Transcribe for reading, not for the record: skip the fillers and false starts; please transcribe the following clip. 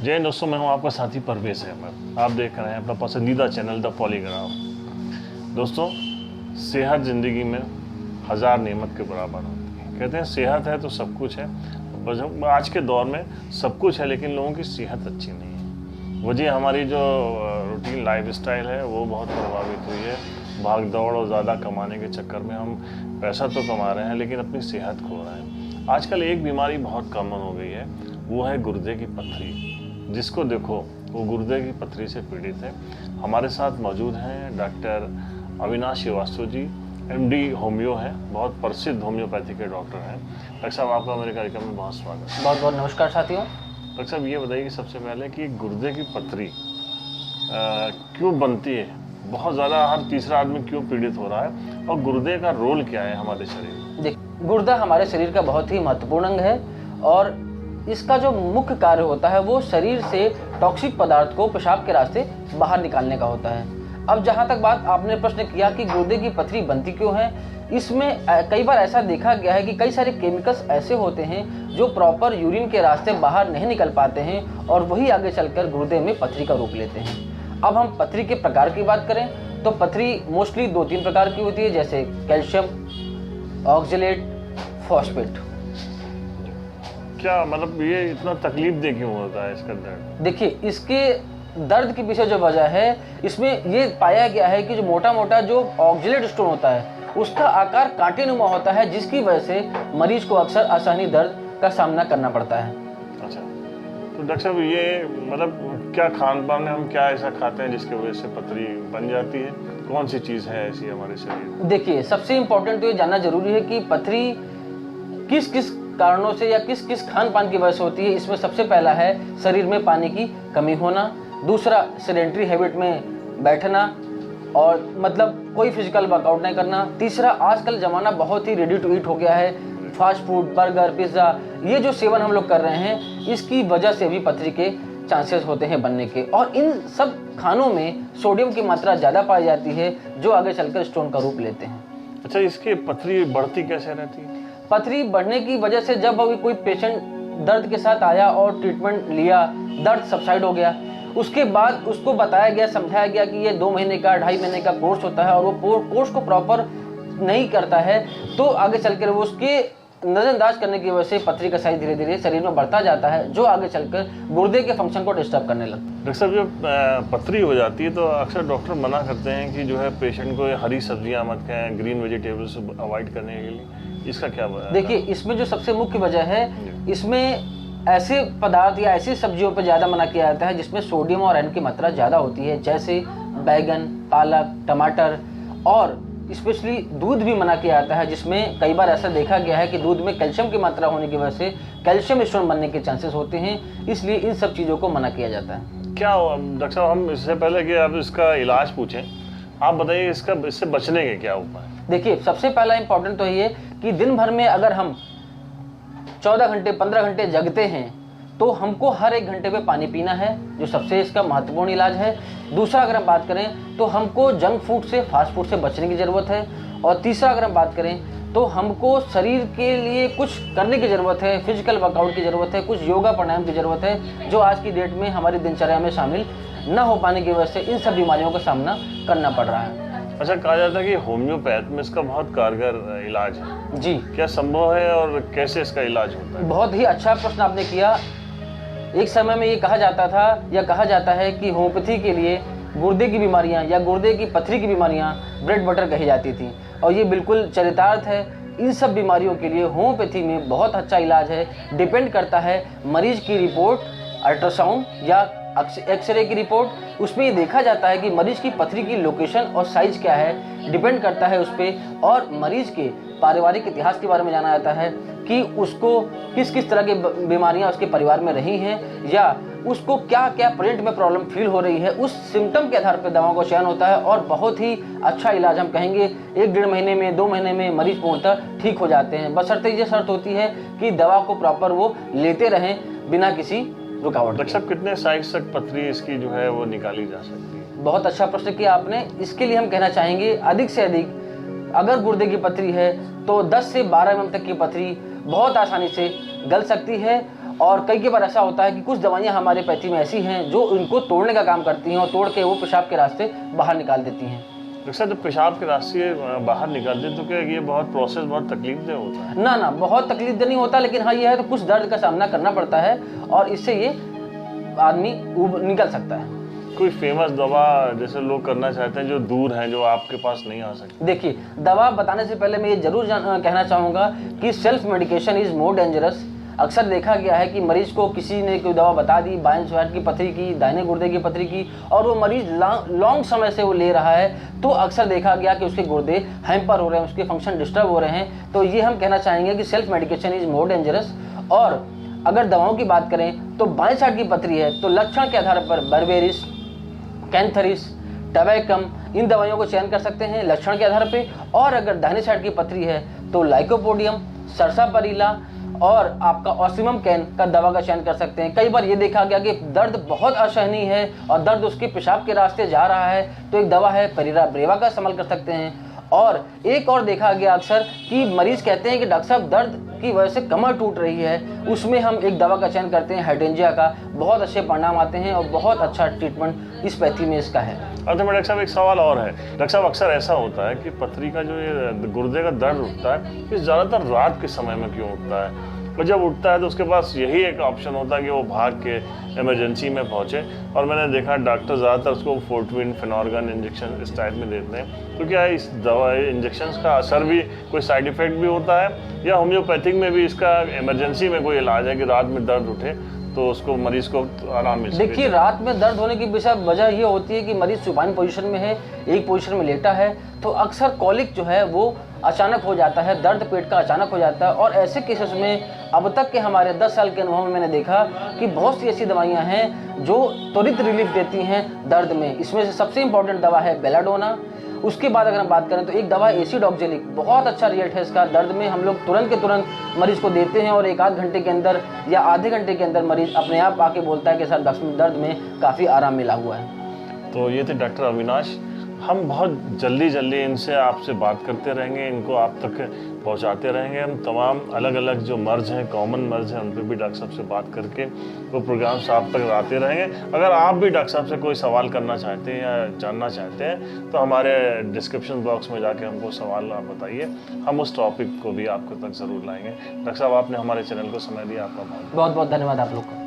जय दोस्तों, मैं हूं आपका साथी परवेश अहमद। आप देख रहे हैं अपना पसंदीदा चैनल द पॉलीग्राफ। दोस्तों, सेहत ज़िंदगी में हज़ार नेमत के बराबर होती है। कहते हैं सेहत है तो सब कुछ है। बस आज के दौर में सब कुछ है, लेकिन लोगों की सेहत अच्छी नहीं है। वजह हमारी जो रूटीन लाइफस्टाइल है वो बहुत प्रभावित हुई है। भाग दौड़ और ज़्यादा कमाने के चक्कर में हम पैसा तो कमा रहे हैं, लेकिन अपनी सेहत खो रहे हैं। आजकल एक बीमारी बहुत कॉमन हो गई है, वो है गुर्दे की पथरी। जिसको देखो वो गुर्दे की पथरी से पीड़ित है। हमारे साथ मौजूद हैं doctor Avinash Srivastava ji, MD homeo है, बहुत प्रसिद्ध होम्योपैथी के डॉक्टर हैं। डॉक्टर साहब, आपका मेरे कार्यक्रम में बहुत स्वागत है। बहुत बहुत नमस्कार साथियों। डॉक्टर साहब, ये बताइए कि सबसे पहले कि गुर्दे की पथरी क्यों बनती है? बहुत ज़्यादा हर तीसरा आदमी क्यों पीड़ित हो रहा है, और गुर्दे का रोल क्या है हमारे शरीर में? देख, गुर्दा हमारे शरीर का बहुत ही महत्वपूर्ण अंग है और इसका जो मुख्य कार्य होता है वो शरीर से टॉक्सिक पदार्थ को पेशाब के रास्ते बाहर निकालने का होता है। अब जहाँ तक बात आपने प्रश्न किया कि गुर्दे की पथरी बनती क्यों है, इसमें कई बार ऐसा देखा गया है कि कई सारे केमिकल्स ऐसे होते हैं जो प्रॉपर यूरिन के रास्ते बाहर नहीं निकल पाते हैं और वही आगे चलकर गुर्दे में पथरी का रूप लेते हैं। अब हम पथरी के प्रकार की बात करें तो पथरी मोस्टली 2-3 प्रकार की होती है, जैसे कैल्शियम, ऑक्जेलेट, फॉस्फेट। क्या मतलब ये इतना तकलीफ दे क्यों होता है इसका दर्द? देखिए, इसके दर्द के पीछे जो वजह है, इसमें ये पाया गया है कि जो मोटा मोटा जो ऑक्जेलेट स्टोन होता है उसका आकार कांटेनुमा होता है, जिसकी वजह से मरीज को अक्सर असहनीय दर्द का सामना करना पड़ता है। अच्छा, तो डॉक्टर साहब ये मतलब क्या खान पान में हम क्या ऐसा खाते हैं जिसकी वजह से पथरी बन जाती है? कौन सी चीज़ है ऐसी हमारे शरीर में? देखिए, सबसे इम्पोर्टेंट तो ये जानना जरूरी है कि पथरी किस किस कारणों से या किस किस खान पान की वजह से होती है। इसमें सबसे पहला है शरीर में पानी की कमी होना, दूसरा सेडेंटरी हैबिट में बैठना और मतलब कोई फिजिकल वर्कआउट नहीं करना, तीसरा आजकल ज़माना बहुत ही रेडी टू ईट हो गया है। फास्ट फूड, बर्गर, पिज़्ज़ा, ये जो सेवन हम लोग कर रहे हैं इसकी वजह से भी पथरी के चांसेस होते हैं बनने के। और इन सब खानों में सोडियम की मात्रा ज़्यादा पाई जाती है जो आगे चलकर स्टोन का रूप लेते हैं। अच्छा, इसकी पथरी बढ़ती कैसे रहती है? पथरी बढ़ने की वजह से जब अभी कोई पेशेंट दर्द के साथ आया और ट्रीटमेंट लिया, दर्द सबसाइड हो गया, उसके बाद उसको बताया गया, समझाया गया कि ये 2 महीने का 2.5 महीने का कोर्स होता है और वो कोर्स को प्रॉपर नहीं करता है तो आगे चलकर वो उसके नज़रअंदाज करने की वजह से पथरी का साइज धीरे धीरे शरीर में बढ़ता जाता है, जो आगे चलकर गुर्दे के फंक्शन को डिस्टर्ब करने लगता है। डॉक्टर साहब, जब पथरी हो जाती है तो अक्सर डॉक्टर मना करते हैं कि जो है पेशेंट को हरी सब्जियां मत खाएं, ग्रीन वेजिटेबल्स अवॉइड करने के लिए। इसका क्या वजह है? देखिए, इसमें जो सबसे मुख्य वजह है, इसमें ऐसे पदार्थ या ऐसी सब्जियों पर ज़्यादा मना किया जाता है जिसमें सोडियम और आयरन की मात्रा ज़्यादा होती है, जैसे बैगन, पालक, टमाटर, और स्पेशली दूध भी मना किया जाता है, जिसमें कई बार ऐसा देखा गया है कि दूध में कैल्शियम की मात्रा होने की वजह से कैल्शियम स्टोन बनने के चांसेस होते हैं, इसलिए इन सब चीज़ों को मना किया जाता है। क्या डॉक्टर साहब, हम इससे पहले कि आप इसका इलाज पूछें, आप बताइए इससे बचने के क्या उपाय? देखिए, सबसे पहला इंपॉर्टेंट तो ये कि दिन भर में अगर हम 14 घंटे 15 घंटे जगते हैं तो हमको हर 1 घंटे में पानी पीना है, जो सबसे इसका महत्वपूर्ण इलाज है। दूसरा, अगर हम बात करें तो हमको जंक फूड से, फास्ट फूड से बचने की ज़रूरत है। और तीसरा, अगर हम बात करें तो हमको शरीर के लिए कुछ करने की ज़रूरत है, फिजिकल वर्कआउट की ज़रूरत है, कुछ योगा प्राणायाम की ज़रूरत है, जो आज की डेट में हमारी दिनचर्या में शामिल न हो पाने की वजह से इन सब बीमारियों का सामना करना पड़ रहा है। अच्छा, कहा जाता है कि होम्योपैथ में इसका बहुत कारगर इलाज है जी, क्या संभव है और कैसे इसका इलाज होता है? बहुत ही अच्छा प्रश्न आपने किया। एक समय में ये कहा जाता था या कहा जाता है कि होम्योपैथी के लिए गुर्दे की बीमारियां या गुर्दे की पथरी की बीमारियां ब्रेड बटर कही जाती थी, और ये बिल्कुल चरितार्थ है। इन सब बीमारियों के लिए होम्योपैथी में बहुत अच्छा इलाज है। डिपेंड करता है मरीज की रिपोर्ट, अल्ट्रासाउंड या एक्सरे की रिपोर्ट, उसमें ये देखा जाता है कि मरीज की पथरी की लोकेशन और साइज क्या है, डिपेंड करता है उस पर। और मरीज के पारिवारिक इतिहास के बारे में जाना जाता है कि उसको किस किस तरह की बीमारियां उसके परिवार में रही हैं या उसको क्या क्या प्रेजेंट में प्रॉब्लम फील हो रही है। उस सिम्टम के आधार पर दवाओं का चयन होता है और बहुत ही अच्छा इलाज, हम कहेंगे 1-1.5 महीने में, 2 महीने में मरीज पूर्णतः ठीक हो जाते हैं। बशर्ते ये शर्त होती है कि दवा को प्रॉपर वो लेते रहें बिना किसी रुकावट। डॉक्टर साहब, कितने साइज तक पथरी इसकी जो है वो निकाली जा सकती है? बहुत अच्छा प्रश्न किया आपने। इसके लिए हम कहना चाहेंगे अधिक से अधिक अगर गुर्दे की पथरी है तो 10 से 12 mm तक की पथरी बहुत आसानी से गल सकती है और कई बार ऐसा होता है कि कुछ दवाइयाँ हमारे पैथी में ऐसी हैं जो इनको तोड़ने का काम करती हैं और तोड़ के वो पेशाब के रास्ते बाहर निकाल देती हैं। डॉक्टर साहब जब पेशाब के रास्ते बाहर निकालते हैं तो क्या ये बहुत प्रोसेस बहुत तकलीफदेह होता है? ना बहुत तकलीफ नहीं होता, लेकिन हाँ ये है तो कुछ दर्द का सामना करना पड़ता है और इससे ये आदमी निकल सकता है। कोई फेमस दवा जैसे लोग करना चाहते हैं जो दूर हैं, जो आपके पास नहीं आ सकती? देखिए, दवा बताने से पहले मैं ये जरूर कहना चाहूँगा कि self medication is more dangerous. अक्सर देखा गया है कि मरीज को किसी ने कोई दवा बता दी, बाएं हार्ट की पथरी की, दाहिने गुर्दे की पथरी की, और वो मरीज लॉन्ग समय से वो ले रहा है, तो अक्सर देखा गया कि उसके गुर्दे हैम्पर हो रहे हैं, उसके फंक्शन डिस्टर्ब हो रहे हैं। तो ये हम कहना चाहेंगे कि self medication is more dangerous. और अगर दवाओं की बात करें तो बाएं हार्ट की पथरी है तो लक्षण के आधार पर बर्बेरिस, कैंथरिस, टबैकम, इन दवाइयों को चयन कर सकते हैं लक्षण के आधार पे। और अगर दाहिने साइड की पथरी है तो लाइकोपोडियम, सरसापरिला और आपका ऑसिमम कैन का दवा का चयन कर सकते हैं। कई बार ये देखा गया कि दर्द बहुत असहनीय है और दर्द उसके पेशाब के रास्ते जा रहा है तो एक दवा है पेरिरा ब्रेवा का इस्तेमाल कर सकते हैं। और एक और देखा गया अक्सर कि मरीज कहते हैं कि डॉक्टर साहब दर्द की वजह से कमर टूट रही है, उसमें हम एक दवा का चयन करते हैं हाइड्रेंजिया का। बहुत अच्छे परिणाम आते हैं और बहुत अच्छा ट्रीटमेंट इस पैथी में इसका है। अच्छा डॉक्टर साहब एक सवाल और है। डॉक्टर साहब अक्सर ऐसा होता है कि पथरी का जो ये गुर्दे का दर्द उठता है ये ज़्यादातर रात के समय में क्यों उठता है? और जब उठता है तो उसके पास यही एक ऑप्शन होता है कि वो भाग के इमरजेंसी में पहुंचे, और मैंने देखा डॉक्टर ज़्यादातर उसको फोर्टविन, फेनॉर्गन इंजेक्शन इस टाइप में देते हैं। तो क्या इस दवा इंजेक्शन का असर भी कोई साइड इफ़ेक्ट भी होता है, या होम्योपैथिक में भी इसका इमरजेंसी में कोई इलाज है कि रात में दर्द उठे तो उसको मरीज को आराम मिल सके? देखिए, रात में दर्द होने की वजह ये होती है कि मरीज सुपाइन पोजीशन में है, एक पोजीशन में लेटा है, तो अक्सर कॉलिक जो है वो अचानक हो जाता है, दर्द पेट का अचानक हो जाता है। और ऐसे केसेस में अब तक के हमारे 10 साल के अनुभव में मैंने देखा कि बहुत सी ऐसी दवाइयां हैं जो त्वरित रिलीफ देती हैं दर्द में। इसमें से सबसे इंपॉर्टेंट दवा है बेलाडोना। उसके बाद अगर हम बात करें तो एक दवा एसिड ऑक्जेलिक, बहुत अच्छा रिजल्ट है इसका। दर्द में हम लोग तुरंत के तुरंत मरीज को देते हैं और 1 आध घंटे के अंदर या आधे घंटे के अंदर मरीज अपने आप आके बोलता है कि सर दर्द में काफ़ी आराम मिला हुआ है। तो ये थे डॉक्टर अविनाश। हम बहुत जल्दी इनसे आपसे बात करते रहेंगे, इनको आप तक पहुंचाते रहेंगे। हम तमाम अलग अलग जो मर्ज हैं, कॉमन मर्ज हैं, उन पर भी डॉक्टर साहब से बात करके वो प्रोग्राम्स आप तक लाते रहेंगे। अगर आप भी डॉक्टर साहब से कोई सवाल करना चाहते हैं या जानना चाहते हैं तो हमारे डिस्क्रिप्शन बॉक्स में जाके हमको सवाल आप बताइए, हम उस टॉपिक को भी आपको तक ज़रूर लाएंगे। डॉक्टर साहब आपने हमारे चैनल को समय दिया, आपका बहुत बहुत धन्यवाद आप लोग का।